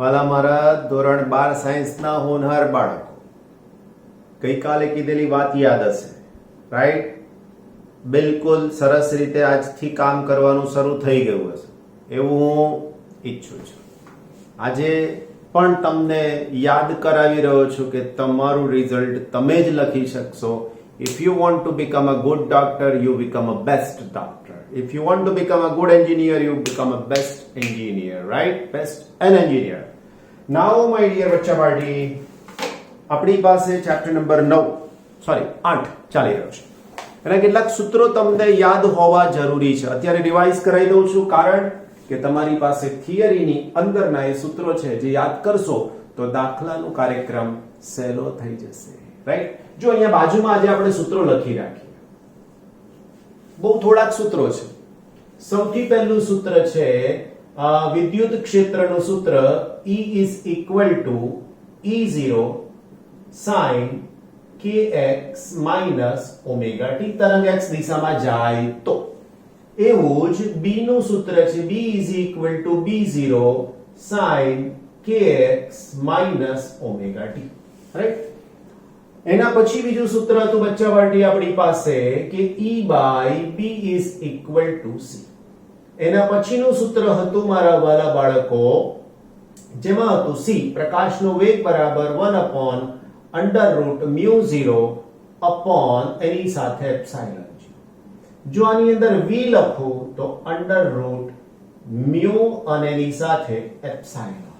વાલા મારા ધોરણ 12 સાયન્સના હોનહાર બાળકો, ગઈકાલે કીધેલી વાત યાદ હશે, રાઈટ? બિલકુલ સરસ રીતે આજથી કામ કરવાનું શરૂ થઈ ગયું હશે એવું હું ઈચ્છું છું. આજે પણ તમને યાદ કરાવી રહ્યો છું કે તમારું રિઝલ્ટ તમે જ લખી શકશો. If you want to become a good doctor, you become a best doctor. If you want to become a good engineer, you become a best engineer, right? Best an engineer. Now, my dear બચ્ચા party, આપણી પાસે chapter number 8 ચાલી રહ્યો છે. એના કેટલાક સૂત્રો તમને યાદ હોવા જરૂરી છે. અત્યારે રિવાઇઝ કરાવી દઉં છું, કારણ કે તમારી પાસે થિયરીની અંદરના એ સૂત્રો છે જે યાદ કરશો તો દાખલાનો કાર્યક્રમ સહેલો થઈ જશે, રાઈટ? જો અહીંયા બાજુમાં આજે આપણે સૂત્રો લખી રાખીએ. બહુ થોડાક સૂત્રો છે. સૌથી પહેલું સૂત્ર છે વિદ્યુત ક્ષેત્રનું સૂત્ર E is equal to E0 sin kx minus omega t. તરંગ x દિશામાં જાય તો. એવું જ B નું સૂત્ર છે B is equal to B0 sin kx minus omega t, right? એના પછી બીજું સૂત્ર હતું બચ્ચા પાર્ટી આપણી પાસે કે E by B is equal to C. એના પછીનું સૂત્ર હતું મારા વાલા બાળકો, જેમાં હતું C પ્રકાશનો વેગ બરાબર 1/√μ0 અપોન એની સાથે એપ્સાઇલન. જો આની અંદર v લખું તો √μ અને એની સાથે એપ્સાઇલન.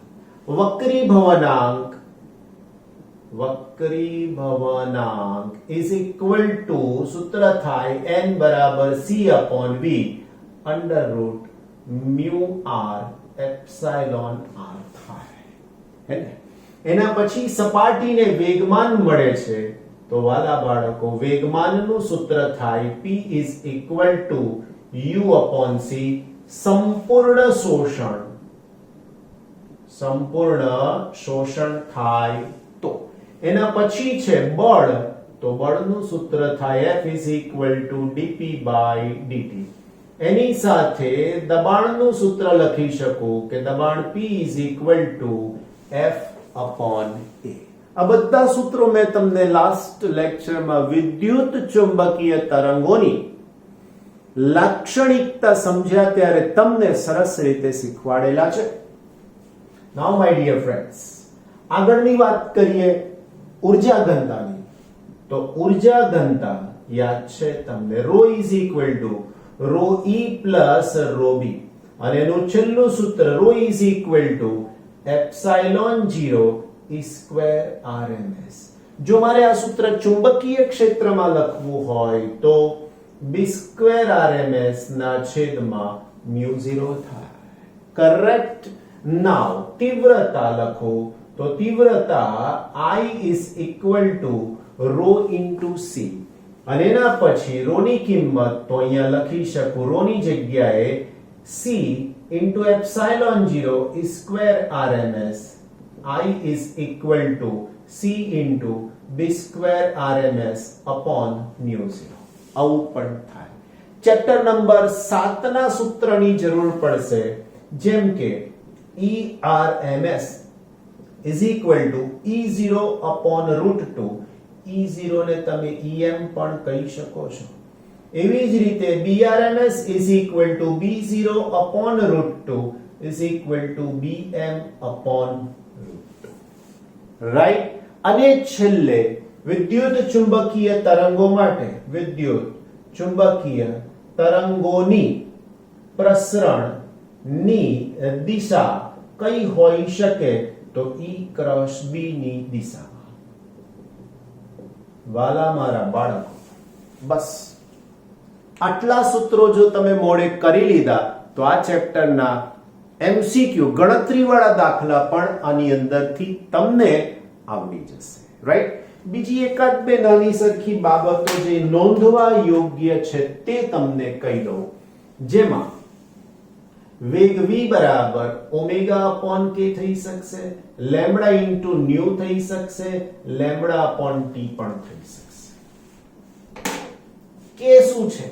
વક્રી ભવનાંક is equal to સૂત્ર થાય n બરાબર c upon v √μr epsilon r થાય. એના પછી સપાટીને વેગમાન મળે છે તો વાલા બાળકો વેગમાનનું સૂત્ર થાય p is equal to u upon c. સંપૂર્ણ શોષણ થાય તો. એના પછી છે બળ, તો બળનું સૂત્ર થાય F is equal to dp by dt. એની સાથે દબાણનું સૂત્ર લખી શકું કે દબાણ P is equal to F upon A. આ બધા સૂત્રો મેં તમને લાસ્ટ લેક્ચરમાં વિદ્યુત ચુંબકીય તરંગોની લાક્ષણિકતા સમજ્યા ત્યારે તમને સરસ રીતે શીખવાડેલા છે. નાઉ માય ડિયર ફ્રેન્ડ્સ, આગળની વાત કરીએ ઊર્જા ઘનતાની. તો ઊર્જા ઘનતા યાદ છે તમને, ρ is equal to ρe plus ρb, અને એનું છેલ્લું સૂત્ર ρ is equal to epsilon 0 e square rms. જો મારે આ સૂત્ર ચુંબકીય ક્ષેત્રમાં લખવું હોય તો b square rms ના છેદમાં μ0 થાય. કરેક્ટ? નાઉ તીવ્રતા લખો તો તીવ્રતા I is equal to ρ into c, અને એના પછી ρ ની કિંમત તો અહીંયા લખી શકું, ρ ની જગ્યાએ c into epsilon 0 e square rms. I is equal to c into b square rms upon μ0. આવું પણ થાય. ચેપ્ટર નંબર 7 ના સૂત્રની જરૂર પડશે, જેમ કે ERMS is equal to E0 upon √2. E0 ને તમે EM પણ કહી શકો છો. એવી જ રીતે BRMS is equal to B0 upon √2 is equal to BM upon √2. Right? અને છેલ્લે વિદ્યુત ચુંબકીય તરંગો માટે વિદ્યુત ચુંબકીય તરંગોની પ્રસરણની દિશા કઈ હોઈ શકે તો E ક્રોસ B ની દિશામાં. વાલા મારા બાળકો, બસ આટલા સૂત્રો જો તમે મોડે કરી લીધા તો આ ચેપ્ટરના MCQ ગણતરીવાળા દાખલા પણ આની અંદરથી તમને આવડી જશે, રાઈટ? બીજી એકાદ બે નાની સરખી બાબતો જે નોંધવા યોગ્ય છે તે તમને કહી દઉં, જેમાં વેગ v બરાબર ઓમેગા અપોન k થઈ શકશે, લેમ્બડા ઇન્ટુ ન્યુ થઈ શકશે, લેમ્બડા અપોન t પણ થઈ શકશે. k શું છે?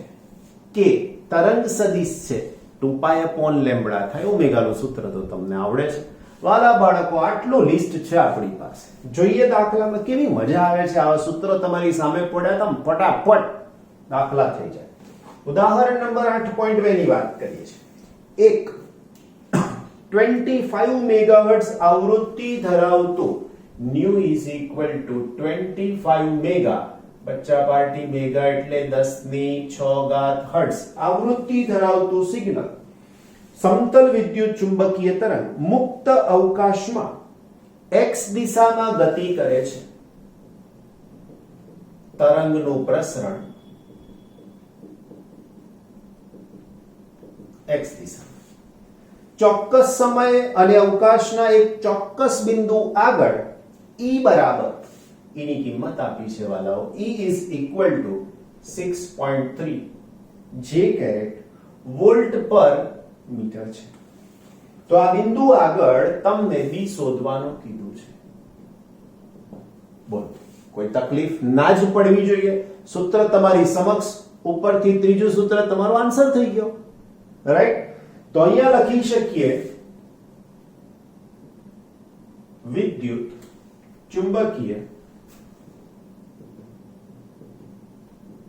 k તરંગ સદિશ છે, 2π અપોન લેમ્બડા થાય. ઓમેગા નું સૂત્ર તો તમને આવડે છે. વાલા બાળકો આટલું લિસ્ટ છે આપણી પાસે. જોઈએ દાખલામાં કેવી મજા આવે છે. આવા સૂત્રો તમારી સામે પડ્યા તો ફટાફટ દાખલા થઈ જાય. ઉદાહરણ નંબર 8.2 ની વાત કરીએ છીએ. એક 25 મેગાહર્ટ્ઝ આવૃત્તિ ધરાવતું new is equal to 25 mega, બચ્ચા પાર્ટી મેગા એટલે 10⁶ હર્ટ્ઝ આવૃત્તિ ધરાવતું સિગ્નલ સમતલ વિદ્યુત ચુંબકીય તરંગ મુક્ત અવકાશમાં x દિશામાં ગતિ કરે છે. તરંગનું પ્રસરણ x દિશા ચોક્કસ સમય અને અવકાશના એક ચોક્કસ બિંદુ આગળ E બરાબર, E ની કિંમત આપી છે વાલાઓ, E is equal to 6.3 J caret volt per metre છે. તો આ બિંદુ આગળ તમને B શોધવાનું કીધું છે. બોલો, કોઈ તકલીફ ના જ પડવી જોઈએ. સૂત્ર તમારી સમક્ષ, ઉપરથી ત્રીજું સૂત્ર તમારો આન્સર થઈ ગયો, રાઈટ? તો અહીંયા લખી શકીએ વિદ્યુત ચુંબકીય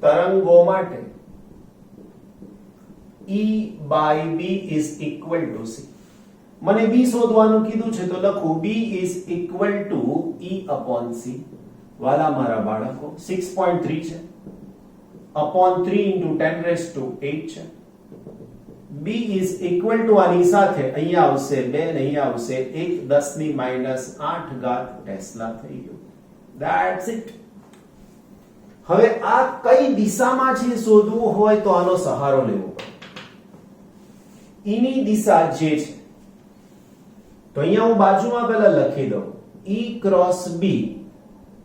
તરંગો માટે E by B is equal to C. મને B શોધવાનું કીધું છે તો લખું B is equal to E upon C. વાલા મારા બાળકો 6.3 છે upon 3 into 10 raised to 8 છે. B is equal to આની સાથે અહીંયા આવશે 2 ને અહીંયા આવશે 1 10⁻8 ટેસ્લા થઈ ગયું. That's it. હવે આ કઈ દિશામાં છે શોધવું હોય તો આનો સહારો લેવો પડે. E ની દિશા જે છે તો અહીંયા હું બાજુમાં પહેલા લખી દઉં E ક્રોસ B.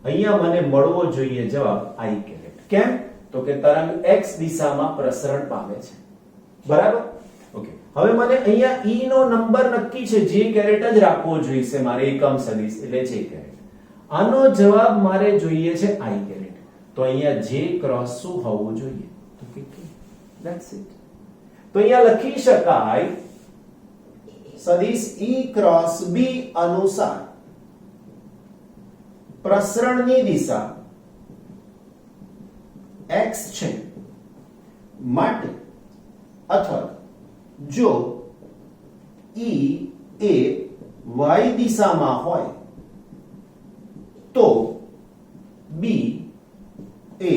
અહીંયા મને મળવો જોઈએ જવાબ I કેરેટ. કેમ? તો કે તરંગ x દિશામાં પ્રસરણ પામે છે, બરાબર? ઓકે, હવે મને અહીંયા E નો નંબર નક્કી છે, J કેરેટ જ રાખવો જોઈશે મારે એકમ સદિશ એટલે J કેરેટ. આનો જવાબ મારે જોઈએ છે I કેરેટ. તો અહીંયા J ક્રોસ શું હોવું જોઈએ? તો કે that's it. તો અહીંયા લખી શકાય સદિશ E ક્રોસ B અનુસાર પ્રસરણની દિશા x છે માટે, અથવા જો E એ y દિશામાં હોય તો B એ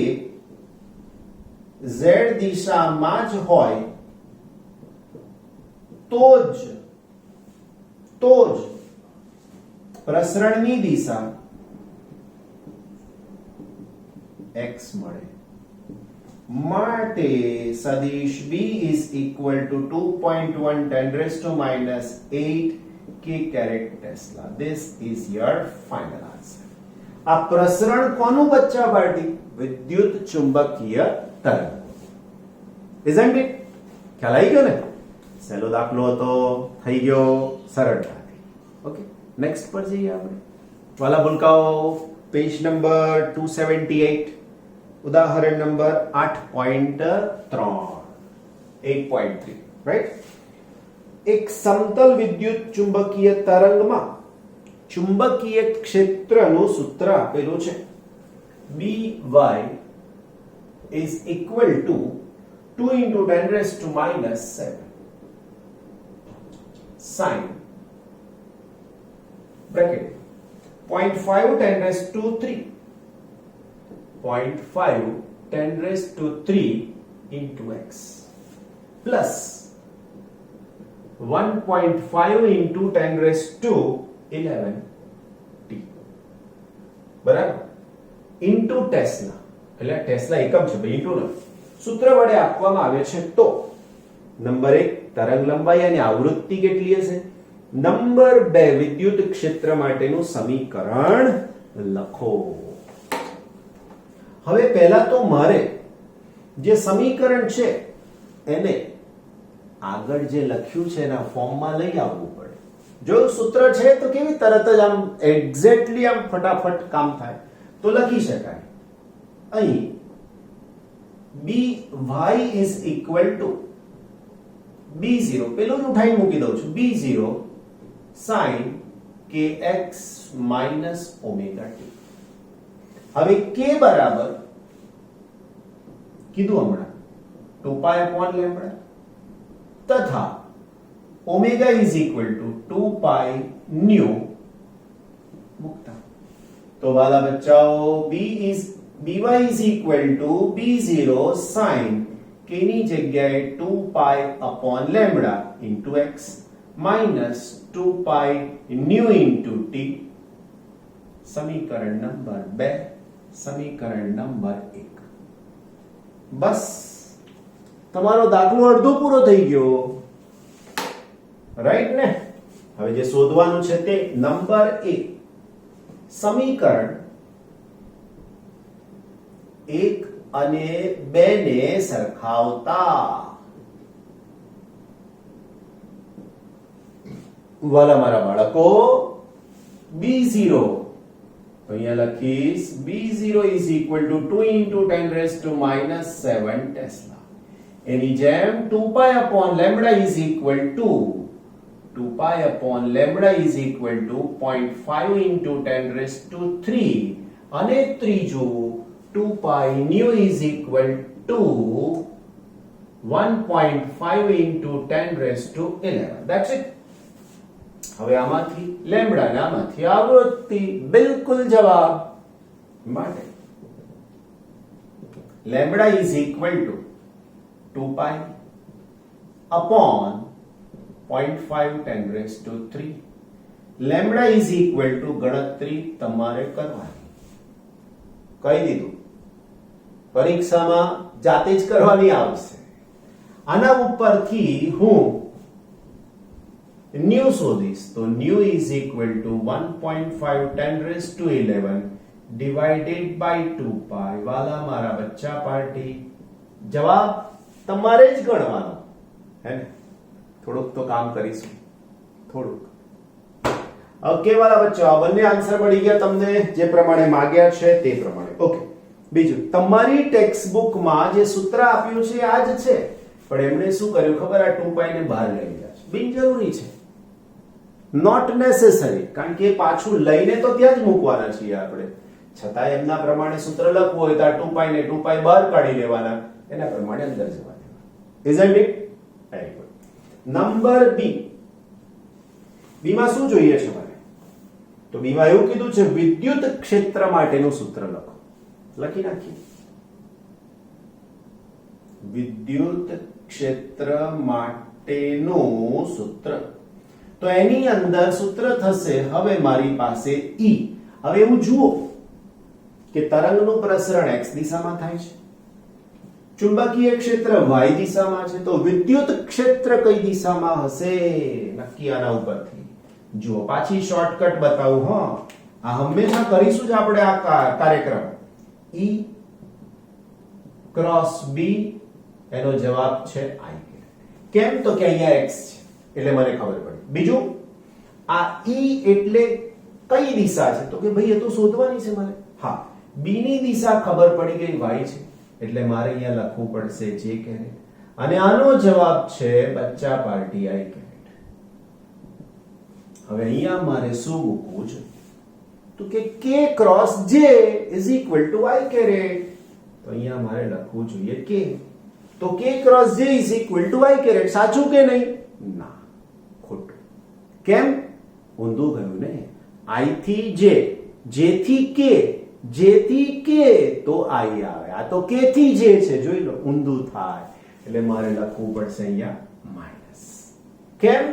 z દિશામાં જ હોય તો જ પ્રસરણની દિશા x મળે. માટે સદિશ B is equal to 2.1 10 raised to -8 k caret tesla. This is your final answer. આ પ્રસરણ કોનું બચ્ચા પાર્ટી? વિદ્યુત ચુંબકીય તરંગ. Isn't it? ખ્યાલ આવી ગયો ને? સહેલો દાખલો હતો, થઈ ગયો સરળતાથી. ઓકે, નેક્સ્ટ પર જઈએ આપણે. વાલા ભૂલકાઓ, પેજ નંબર 278, ઉદાહરણ નંબર 8.3, 8.3, રાઈટ? એક સમતલ વિદ્યુત ચુંબકીય તરંગમાં ચુંબકીય ક્ષેત્રનું સૂત્ર આપેલું છે. By is equal to 2 into 10 raised to -7 sin bracket 0.5 10 raised to 3 0.5 10 raised to 3 into x plus 1.5 into 10 raised to 11 t, બરાબર? ઇન્ટુ ટેસ્લા, એટલે ટેસ્લા એકમ છે ભાઈ, ઇન્ટુ ન સૂત્ર વડે આપવામાં આવે છે. તો નંબર 1 તરંગ લંબાઈ અને આવૃત્તિ કેટલી હશે? નંબર 2 વિદ્યુત ક્ષેત્ર માટેનું સમીકરણ લખો. હવે પહેલા તો મારે જે સમીકરણ છે એને આગળ જે લખ્યું છે એના ફોર્મમાં લઈ આવવું પડે. જો સૂત્ર છે તો કેવી તરત જ આમ એક્ઝેક્ટલી આમ ફટાફટ કામ થાય. તો લખી શકાય અહીં by is equal to b0, પેલું ઉઠાઈ મૂકી દઉં છું, b0 sin kx minus omega t. હવે k બરાબર કીધું હમણાં 2 pi upon lambda તથા omega is equal to 2 pi nu મુકતા તો વાલા બચ્ચાઓ by is equal to b0 sin k ની જગ્યાએ 2 pi upon lambda into x minus 2 pi nu into t. સમીકરણ નંબર 2, સમીકરણ નંબર 1. બસ તમારો દાખલો અડધો પૂરો થઈ ગયો, રાઈટ ને? હવે જે શોધવાનું છે તે નંબર 1 સમીકરણ 1 અને 2 ને સરખાવતા. વાલા મારા બાળકો b0 તો અહીંયા લખીશ b0 is equal to 2 into 10 raised to minus 7 Tesla. એની જેમ 2 pi upon lambda is equal to 2 pi upon lambda is equal to 0.5 into 10 raised to 3 અને ત્રીજું 2 pi nu is equal to 1.5 into 10 raised to 11. That's it. હવે આમાંથી lambda ને આમાંથી આવૃત્તિ, બિલકુલ જવાબ માટે lambda is equal to 2 pi upon 0.5 10 raised to 3. Lambda is equal to ગણતરી તમારે કરવાની, કહી દીધું, પરીક્ષામાં જાતે જ કરવાની આવશે. આના ઉપરથી હું ન્યુ શોધીશ તો new is equal to 1.5 10 raised to 11 divided by 2 pi. વાલા મારા બચ્ચા પાર્ટી જવાબ તમારે જ ગણવાનો હે ને? થોડુંક તો કામ કરીશું, થોડુંક. ઓકે વાલા બચ્ચા, આ બંને આન્સર મળી ગયા તમને જે પ્રમાણે માંગ્યા છે તે પ્રમાણે. ઓકે, બીજું તમારી ટેક્સ્ટ બુકમાં જે સૂત્ર આપ્યું છે આ જ છે, પણ એમણે શું કર્યું ખબર? આ 2 pi ને બહાર લઈ ગયા છે. બિનજરૂરી છે, નોટ નેસેસરી, કારણ કે પાછું લઈને તો ત્યાં જ મૂકવાના છીએ આપણે. છતાં એમના પ્રમાણે સૂત્ર લખવું હોય તો આ 2 pi ને 2 pi બહાર કાઢી લેવાના, એના પ્રમાણે અંદર જવા દેવાના. Isn't it? Very good. Number B. B માં શું જોઈએ છે મને? તો બી માં એવું કીધું છે વિદ્યુત ક્ષેત્ર માટેનું સૂત્ર લખો. લખી નાખીએ. વિદ્યુત ક્ષેત્ર માટેનું સૂત્ર, તો એની અંદર સૂત્ર થશે હવે મારી પાસે E. હવે એવું જુઓ કે તરંગનું પ્રસરણ x દિશામાં થાય છે, ચુંબકીય ક્ષેત્ર y દિશામાં છે, તો વિદ્યુત ક્ષેત્ર કઈ દિશામાં હશે? નક્કી આના ઉપરથી જુઓ. પાછી શોર્ટકટ બતાવું. હા, આ હંમેશા કરીશું જ આપણે આ કાર્યક્રમ. E ક્રોસ B એનો જવાબ છે I. કેમ? તો કે અહીંયા x છે એટલે મને ખબર પડી. બીજું, આ E એટલે કઈ દિશા છે? તો કે ભાઈ એ તો શોધવાની છે મારે. હા, B ની દિશા ખબર પડી ગઈ y છે, એટલે મારે અહીંયા લખવું પડશે j કેરેટ, અને આનો જવાબ છે બચ્ચા પાર્ટી I કેરેટ. હવે અહીંયા મારે શું મૂકવું છે? તો કે k cross j is equal to I caret. તો અહીંયા મારે લખવું જોઈએ k. તો k cross j is equal to I caret. સાચું કે નહીં? ના, ખોટું. કેમ? ઊંધું ગયું ને. I થી j, j થી k, j થી k તો I આવે. આ તો k થી j છે, જોઈ લો, ઊંધું થાય. એટલે મારે લખવું પડશે અહીંયા માઈનસ. કેમ?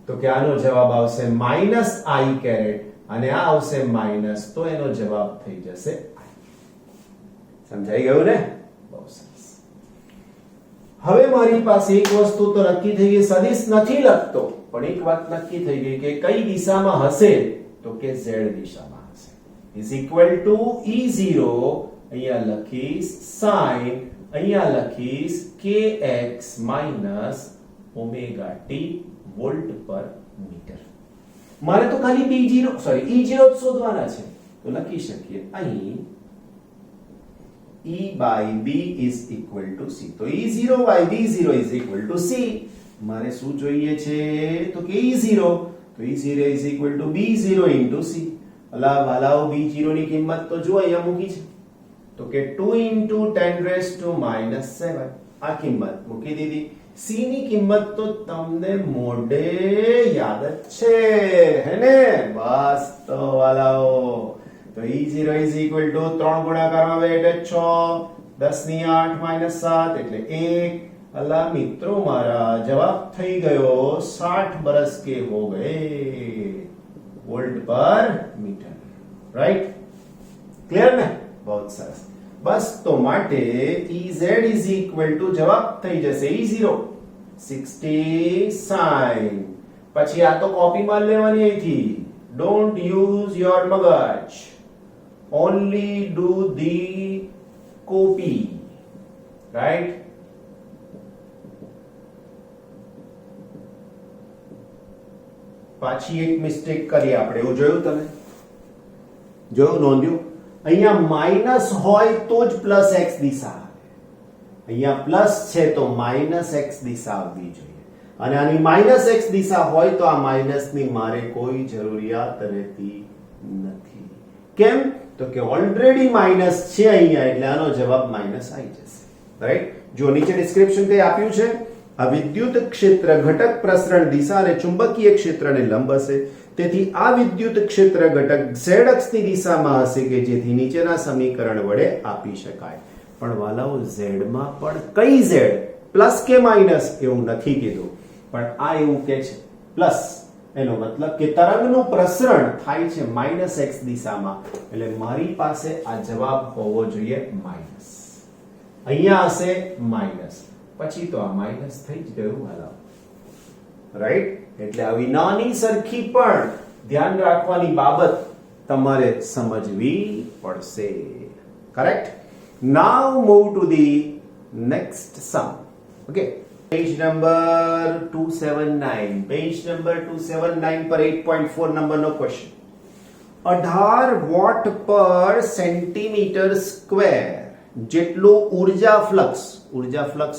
તો કે આનો જવાબ આવશે માઈનસ I કેરેટ, અને આ આવશે માઈનસ, તો એનો જવાબ થઈ જશે I. સમજાઈ ગયું ને? બહુ સરસ. હવે મારી પાસે એક વસ્તુ તો નક્કી થઈ ગઈ, સદિશ નથી લખતો, પણ એક વાત નક્કી થઈ ગઈ કે કઈ દિશામાં હશે? તો કે z દિશામાં હશે. is equal to E0, અહીંયા લખીશ sin, અહીંયા લખીશ kx minus omega t volt per metre. મારે તો ખાલી B0 સોરી E0 જ શોધવાના છે, તો લખી શકીએ અહીં E by B is equal to C. તો E0 by B0 is equal to C. મારે શું જોઈએ છે? તો કે E0, તો E0 is equal to B0 into C. અલા વાલાઓ B0 ની કિંમત તો જો અહીંયા મૂકી છે તો કે 2 into 10 raised to minus 7 આ કિંમત મૂકી દીધી. C ની કિંમત તો તમને મોઢે યાદ જ છે હે ને? બસ તો વાલાઓ તો E0 is equal to 3 ગુણાકારમાં 2 એટલે 6 10 ની 8 minus 7 એટલે 1. अल्लाह मित्रों मारा जवाब થઈ ગયો 60 बरस के हो गए वोल्ट पर मीटर. राइट? क्लियर ने? बहुत सरस. बस तो માટે Ez is equal to જવાબ થઈ જશે E0 60 sin. પછી આ તો કોપી માર લેવાની અહીંથી. Don't use your મગજ. Only do the copy. Right? પાછી એક મિસ્ટેક કરી આપણે. એવું જોયું તમે? જોયું? નોંધ્યું? અહીંયા માઈનસ હોય તો જ પ્લસ x દિશા આવે. અહીંયા પ્લસ છે તો માઈનસ x દિશા આવવી જોઈએ અને આની માઈનસ x દિશા હોય તો આ માઈનસ ની મારે કોઈ જરૂરિયાત રહેતી નથી. કેમ? તો કે ઓલરેડી માઈનસ છે અહીંયા એટલે આનો જવાબ માઈનસ આવી જશે. રાઈટ? જો નીચે ડિસ્ક્રિપ્શન તે આપ્યું છે. આ વિદ્યુત ક્ષેત્ર ઘટક પ્રસરણ દિશા અને ચુંબકીય ક્ષેત્રને લંબ હશે. તેથી આ વિદ્યુત ક્ષેત્ર ઘટક z અક્ષની દિશામાં હશે કે જેથી નીચેના સમીકરણ વડે આપી શકાય. પણ વાલાઓ z માં પણ કઈ z? પ્લસ કે માઈનસ એવું નથી કીધું, પણ આ એવું કે છે પ્લસ. એનો મતલબ કે તરંગનું પ્રસરણ થાય છે માઈનસ x દિશામાં એટલે મારી પાસે આ જવાબ હોવો જોઈએ માઈનસ. અહીંયા હશે માઈનસ પછી તો આ માઈનસ થઈ જ ગયું વાલા. રાઈટ? એટલે આવી નાની સરખી પણ ધ્યાન રાખવાની બાબત તમારે સમજવી પડશે. Correct? Now move to the next sum. Okay, page number 279. Page number 279 પર 8.4 નંબરનો question. 18 watt per centimetre square જેટલું ઉર્જા ફ્લક્સ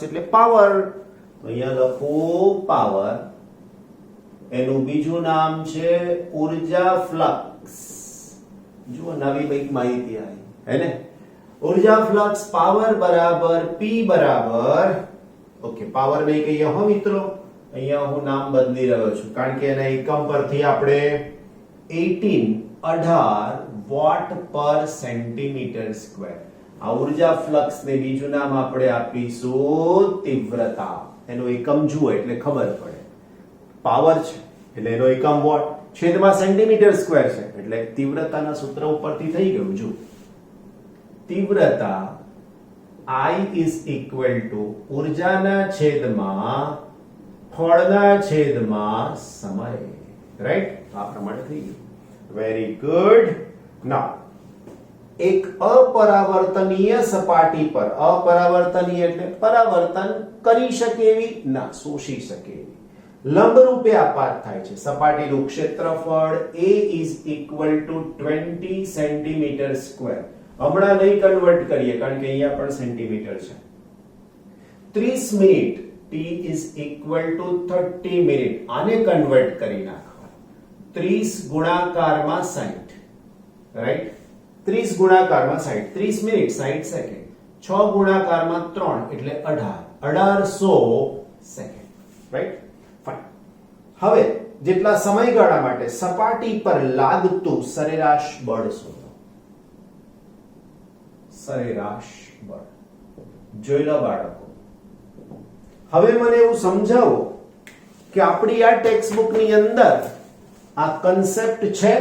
એટલે પાવર, તો અહીંયા લખો પાવર, એનું બીજું નામ છે ઉર્જા ફ્લક્સ. જુઓ નવી બઈક માહિતી આવી હે ને? ઉર્જા ફ્લક્સ પાવર બરાબર P બરાબર, ઓકે પાવર નહીં કહીએ હો મિત્રો, અહીંયા હું નામ બદલી રહ્યો છું કારણ કે એના એકમ પરથી આપણે 18 વોટ પર સેન્ટીમીટર સ્ક્વેર. આ ઉર્જા ફ્લક્સ ને બીજું નામ આપણે આપીશું તીવ્રતા. એનો એકમ જુઓ એટલે ખબર પડે. પાવર છે એટલે એનો એકમ વોટ, છેદમાં સેન્ટીમીટર સ્ક્વેર છે એટલે તીવ્રતાના સૂત્ર ઉપરથી થઈ ગયું. જુઓ તીવ્રતા I is equal to ઉર્જાના છેદમાં ફળના છેદમાં સમય. રાઈટ? આ પ્રમાણે થઈ ગયું. Very good. નાઉ એક અપરાવર્તનીય સપાટી પર, અપરાવર્તનીય એટલે પરાવર્તન કરી શકે એવી ના, શોષી શકે એવી લંબરૂપે આપાત થાય છે સપાટીનું ક્ષેત્રફળ A is equal to 20 centimetre square. હમણાં નહીં કન્વર્ટ કરીએ કારણ કે અહીંયા પણ સેન્ટીમીટર છે. 30 minute T is equal to 30 minute. આને કન્વર્ટ કરી નાખવા. 30 ગુણાકારમાં 60. રાઈટ? 30 ગુણાકારમાં 60, 30 મિનિટ 60 સેકન્ડ. 6 ગુણાકારમાં 3 એટલે 1800 સેકન્ડ. રાઈટ? ફાઇન. હવે જેટલા સમયગાળા માટે સપાટી પર લાગતું સરેરાશ બળ શોધો. સરેરાશ બળ જોઈ લો બાળકો. હવે મને એવું સમજાવો કે આપણી આ ટેક્સ્ટ બુક ની અંદર આ કન્સેપ્ટ છે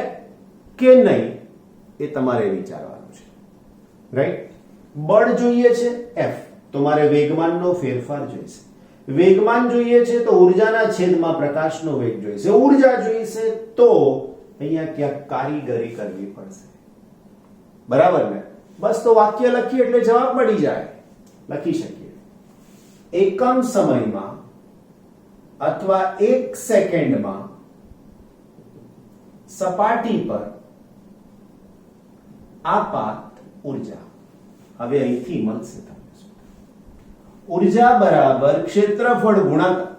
કે નહીં એ તમારે વિચારવાનું છે. રાઈટ? બળ જોઈએ છે F, તો મારે વેગમાનનો ફેરફાર જોઈશે. વેગમાન જોઈએ છે તો ઉર્જાના છેદમાં પ્રકાશનો વેગ જોઈશે. ઉર્જા જોઈશે તો અહીંયા ક્યાંક કારીગરી કરવી પડશે. બરાબર ને? બસ તો વાક્ય લખીએ એટલે જવાબ મળી જાય. લખી શકીએ એકમ સમયમાં અથવા 1 સેકન્ડમાં સપાટી પર આપાત ઉર્જા. હવે અહીંથી મળશે તમને ઉર્જા બરાબર ક્ષેત્રફળ ગુણાકાર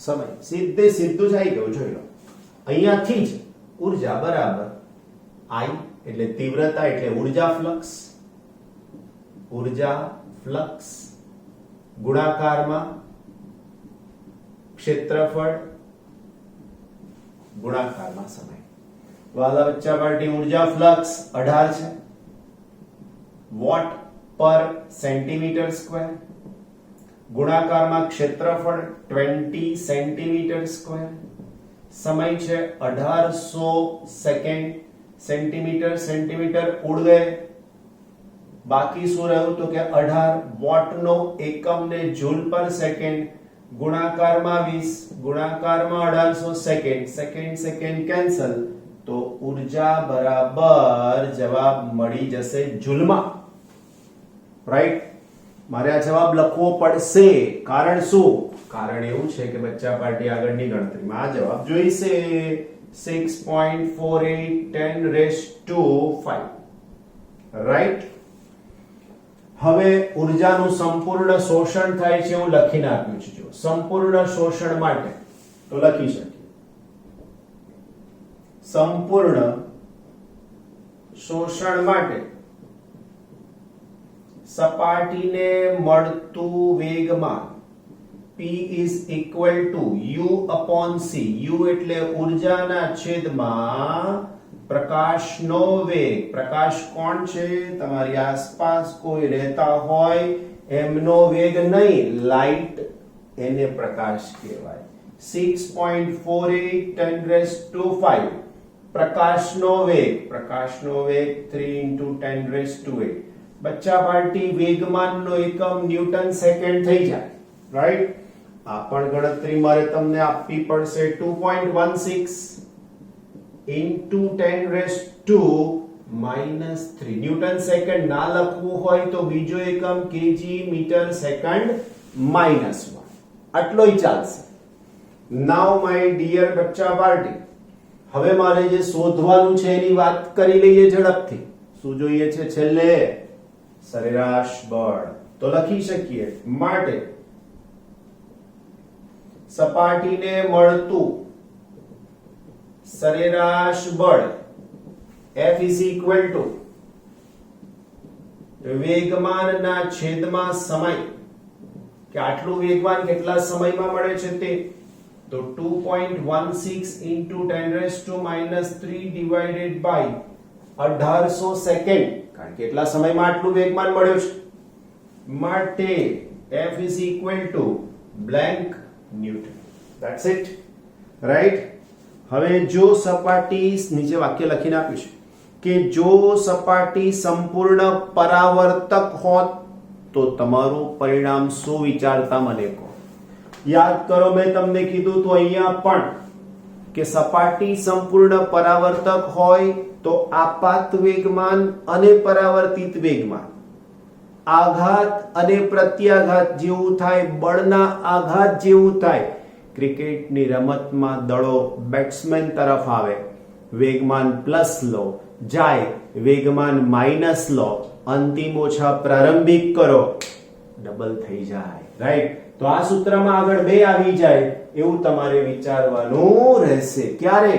સમય. સીધે સીધું જ આવી ગયું. જોઈ લો અહીંયાથી જ ઉર્જા બરાબર I એટલે તીવ્રતા એટલે ઉર્જા ફ્લક્સ ગુણાકારમાં ક્ષેત્રફળ ગુણાકારમાં સમય. વાલા બચ્ચા પાર્ટી ઉર્જા ફ્લક્સ 18 છે વોટ પર સેન્ટીમીટર સ્ક્વેર ગુણાકારમાં ક્ષેત્રફળ 20 સેન્ટીમીટર સ્ક્વેર સમય છે 1800 સેકન્ડ સેન્ટીમીટર ઉડ ગયે બાકી શું રહ્યું તો કે 18 વોટ નો એકમ ને જૂલ પર સેકન્ડ ગુણાકારમાં 20 ગુણાકારમાં 1800 સેકન્ડ કેન્સલ તો ઉર્જા બરાબર જવાબ મળી જશે જૂલમાં. રાઈટ. મારે આ જવાબ લખવો પડશે કારણ શું? કારણ એવું છે કે બચ્ચા પાર્ટી આગળની ગણતરીમાં આ જવાબ જોઈશે 6.48 10⁵ રાઈટ. હવે ઉર્જાનું સંપૂર્ણ શોષણ થાય છે હું લખીને આપ્યું છે. જો સંપૂર્ણ શોષણ માટે તો લખી શકીએ સંપૂર્ણ શોષણ માટે સપાટીને મળતું વેગમાન P is equal to U upon C. U એટલે ઉર્જાના છેદમાં પ્રકાશનો વેગ. પ્રકાશ કોણ છે? તમારી આસપાસ કોઈ રહેતા હોય એમનો વેગ નહીં, લાઇટ, એને પ્રકાશ કહેવાય. 6.48 10⁵ પ્રકાશનો વેગ 3 × 10⁸. બચ્ચા પાર્ટી વેગમાનનો એકમ ન્યૂટન સેકન્ડ થઈ જાય. રાઈટ. આ પણ ગણતરી મારે તમને આપવી પડશે 2.16 into 10⁻³ ન્યૂટન સેકન્ડ ના લખવું હોય તો બીજો એકમ કેજી મીટર સેકન્ડ -1 આટલોય ચાલશે. નાઉ માય ડિયર બચ્ચા પાર્ટી, હવે મારે જે શોધવાનું છે એની વાત કરી લઈએ ઝડપથી. શું જોઈએ છે છેલ્લે? સરેરાશ બળ. તો લખી શકીએ માટે સપાટીને મળતું સરેરાશ બળ F is equal to વેગમાનના છેદમાં સમય કે આટલું વેગમાન કેટલા સમયમાં મળે છે તે તો 2.16 into 10⁻³ divided by 1800 સેકન્ડ કારણ કે કેટલા સમયમાં આટલું વેગમાન મળ્યું છે માટે F is equal to blank newton. That's it. Right? હવે જો સપાટી નીચે વાક્ય લખીને આપ્યું છે કે જો સપાટી સંપૂર્ણ પરાવર્તક હોત તો તમારું પરિણામ શું વિચારતા મને કહો. યાદ કરો મેં તમને કીધું તો અહીંયા પણ કે સપાટી સંપૂર્ણ પરાવર્તક હોય તો આપાત વેગમાન અને પરાવર્તિત વેગમાન આઘાત અને પ્રત્યાઘાત જેવું થાય, બળના આઘાત જેવું થાય. ક્રિકેટની રમતમાં દડો બેટ્સમેન તરફ આવે, વેગમાન પ્લસ લો, જાય, વેગમાન માઇનસ લો, અંતિમ ઓછા પ્રારંભિક કરો, ડબલ થઈ જાય. રાઈટ. તો આ સૂત્રમાં આગળ 2 આવી જાય એવું તમારે વિચારવાનું રહેશે. ક્યારે?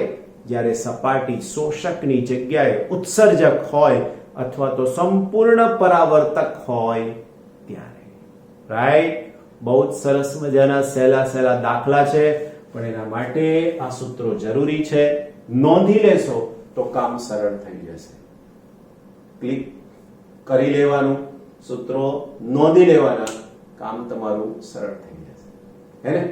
જ્યારે સપાટી શોષકની જગ્યાએ ઉત્સર્જક હોય અથવા તો સંપૂર્ણ પરાવર્તક હોય ત્યારે. રાઈટ. બહુ જ સરસ મજાના સહેલા દાખલા છે પણ એના માટે આ સૂત્રો જરૂરી છે. નોંધી લેશો તો કામ સરળ થઈ જશે. ક્લિક કરી લેવાનું, સૂત્રો નોંધી લેવાના, કામ તમારું સરળ થઈ જશે. હે ને?